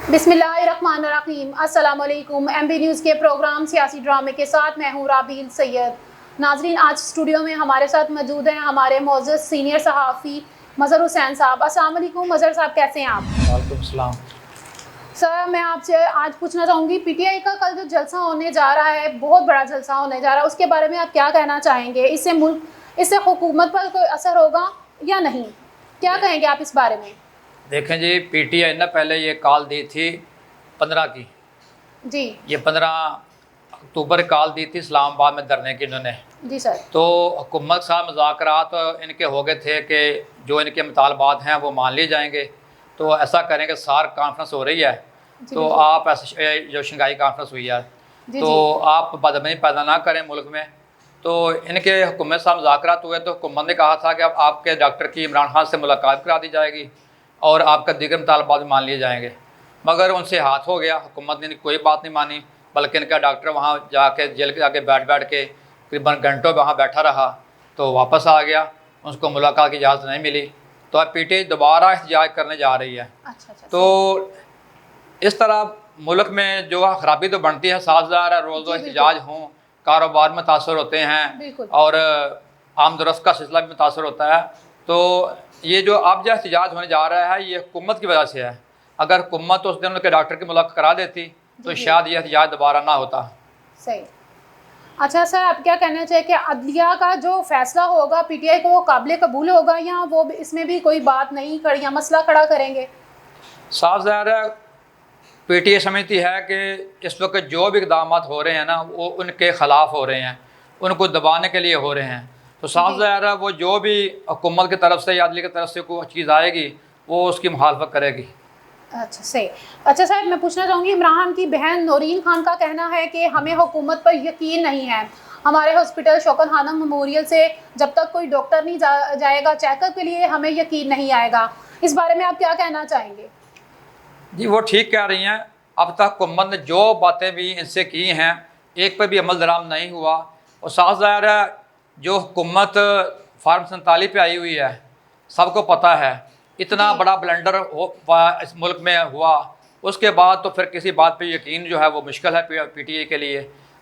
बिस्मिल्लाहिर्रहमानिर्रहीम। अस्सलाम वालेकुम। MB न्यूज़ के प्रोग्राम सियासी ड्रामे के साथ मैं हूँ राबील सैयद। नाजरीन, आज स्टूडियो में हमारे साथ मौजूद हैं हमारे मौजूद सीनियर सहाफ़ी मज़हर हुसैन साहब। अस्सलाम वालेकुम मज़हर साहब, कैसे हैं आप? वालेकुम सलाम। सर, मैं आपसे आज पूछना चाहूँगी, PTI का कल जो जलसा होने जा रहा है, बहुत बड़ा जलसा होने जा रहा है, उसके बारे में आप क्या कहना चाहेंगे? इससे हुकूमत पर कोई असर होगा या नहीं? क्या कहेंगे आप इस बारे में? देखें जी, PTI ने पहले ये कॉल दी थी 15 की जी। ये 15 अक्टूबर कॉल दी थी इस्लामाबाद में धरने की इन्होंने। जी सर। तो हुकूमत साहब मुज़ाकरात इनके हो गए थे कि जो इनके मुतालबात हैं वो मान लिए जाएंगे। तो ऐसा करेंगे, सार कॉन्फ्रेंस हो रही है, तो आप ऐसे जो शंघाई कॉन्फ्रेंस हुई है, तो आप बदअमनी पैदा ना करें मुल्क में। तो इनके हुकूमत साहब मुज़ाकरात हुए तो हुकूमत ने कहा था कि अब आपके डॉक्टर की इमरान खान से मुलाकात करा दी जाएगी और आपका दीगर मुतालबात भी मान लिए जाएंगे। मगर उनसे हाथ हो गया, हुकूमत ने कोई बात नहीं मानी, बल्कि इनका डॉक्टर वहाँ जाके जेल के आगे बैठ के तकरीबन घंटों वहाँ बैठा रहा, तो वापस आ गया, उसको मुलाकात की इजाज़त नहीं मिली। तो अब PTI दोबारा एहतजाज करने जा रही है। अच्छा। तो इस तरह मुल्क में जो खराबी तो बनती है, साजदार है, रोज़ एहतजाज हों, कारोबार में मुतासर होते हैं और आमदरफ्त का सिलसिला भी मुतासर होता है। तो ये जो अब जो एहतजाज होने जा रहा है, ये हुकूमत की वजह से है। अगर हुकूमत उस दिन उनके डॉक्टर की मुलाकात करा देती तो शायद ये एहतजाज दोबारा ना होता। सही। अच्छा सर, आप क्या कहना चाहिए कि अदलिया का जो फैसला होगा PTI को वो काबिल कबूल होगा या वो इसमें भी कोई बात नहीं खड़ी या मसला खड़ा करेंगे? साफ ज़ाहिर है, PTI समझती है कि इस वक्त जो भी इक़दाम हो रहे हैं ना, वो उनके ख़िलाफ़ हो रहे हैं, उनको दबाने के लिए हो रहे हैं। तो साफ ज़ाहिर है, वो जो भी हुकूमत की तरफ से या अदलिया की तरफ से कोई चीज़ आएगी वो उसकी मुखालफत करेगी। अच्छा सही। अच्छा सर, मैं पूछना चाहूँगी, इमरान की बहन नौरीन खान का कहना है कि हमें हुकूमत पर यकीन नहीं है, हमारे हॉस्पिटल शौकत खानम मेमोरियल से जब तक कोई डॉक्टर नहीं जाएगा चेकअप के लिए, हमें यकीन नहीं आएगा। इस बारे में आप क्या कहना चाहेंगे? जी, वो ठीक कह रही हैं। अब तक हुकूमत ने जो बातें भी इनसे की हैं, एक पर भी अमल दराम नहीं हुआ। और साफ ज़ाहिर है, जो हुकूमत फार्म 47 पे आई हुई है, सबको पता है इतना बड़ा ब्लंडर इस मुल्क में हुआ, उसके बाद तो फिर किसी बात पे यकीन जो है वो मुश्किल है PTI के लिए।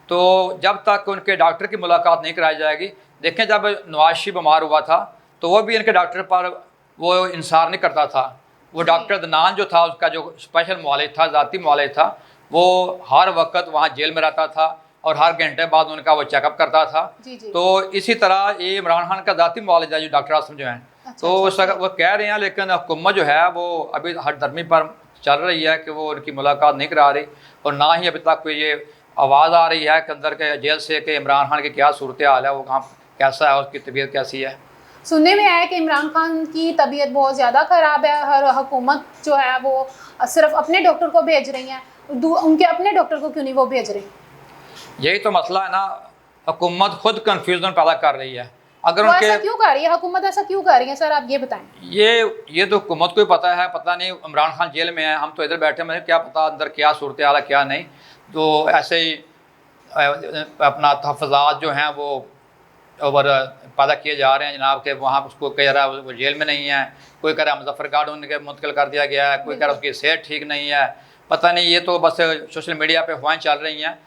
तो जब तक उनके डॉक्टर की मुलाकात नहीं कराई जाएगी, देखें जब नवाज शरीफ बीमार हुआ था तो वो भी इनके डॉक्टर पर वो इंसार नहीं करता था। वो डॉक्टर अदनान जो था, उसका जो स्पेशल मुआलिज था, ज़ाती मुआलिज था, वो हर वक्त वहाँ जेल में रहता था और हर घंटे बाद उनका वो चेकअप करता था। तो इसी तरह ये इमरान खान का ज़ाती मुआलिज है, जो डॉक्टर आसम जो हैं। तो वो कह रहे हैं, लेकिन हुकूमत जो है वो अभी हर धर्मी पर चल रही है कि वो उनकी मुलाकात नहीं करा रही, और ना ही अभी तक कोई ये आवाज़ आ रही है कि अंदर के जेल से कि इमरान खान की क्या सूरत हाल है, वो कहाँ कैसा है, उसकी तबीयत कैसी है। सुनने में आया कि इमरान खान की तबीयत बहुत ज़्यादा ख़राब है, हर हुकूमत जो है वो सिर्फ अपने डॉक्टर को भेज रही हैं, उनके अपने डॉक्टर को क्यों नहीं वो भेज रही? यही तो मसला है ना, हुकूमत खुद कन्फ्यूज़न पैदा कर रही है। अगर उनके ऐसा क्यों कर रही है हुकूमत, ऐसा क्यों कर रही है सर, आप ये बताएं। ये तो हुकूमत को ही पता है, पता नहीं इमरान खान जेल में है, हम तो इधर बैठे, मुझे क्या पता अंदर क्या सूरत हाल है क्या नहीं। तो ऐसे ही अपना तहफ़्फ़ुज़ात जो हैं वो ओवर पैदा किए जा रहे हैं जनाब के। वहाँ उसको कह रहा है वो जेल में नहीं है, कोई कह रहा है मुजफ्फरगढ़ उनके मुंतकिल कर दिया गया है, कोई कह रहा है उसकी सेहत ठीक नहीं है, पता नहीं। ये तो बस सोशल मीडिया पे अफवाहें चल रही हैं।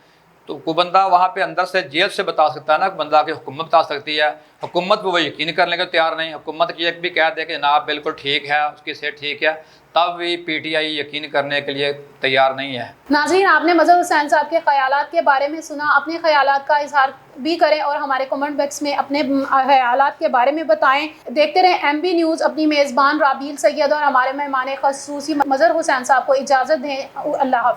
तो कोई बंदा वहाँ पे अंदर से जेल से बता सकता है ना, बंदा की हुकूमत बता सकती है। हुकूमत वो यकीन करने को तैयार नहीं। हुकूमत की एक भी कह दे कि जनाब बिल्कुल ठीक है, उसकी सेहत ठीक है, तब भी PTI यकीन करने के लिए तैयार नहीं है। नाज़रीन, आपने मज़हर हुसैन साहब के ख़यालात के बारे में सुना, अपने ख़यालात का इजहार भी करें और हमारे कमेंट बॉक्स में अपने ख़यालात के बारे में बताएं। देखते रहें MB न्यूज़। अपनी मेज़बान राबील सैयद और हमारे मेहमान ख़ुसूसी मज़हर हुसैन साहब को इजाज़त दें। अल्लाह हाफ़िज़।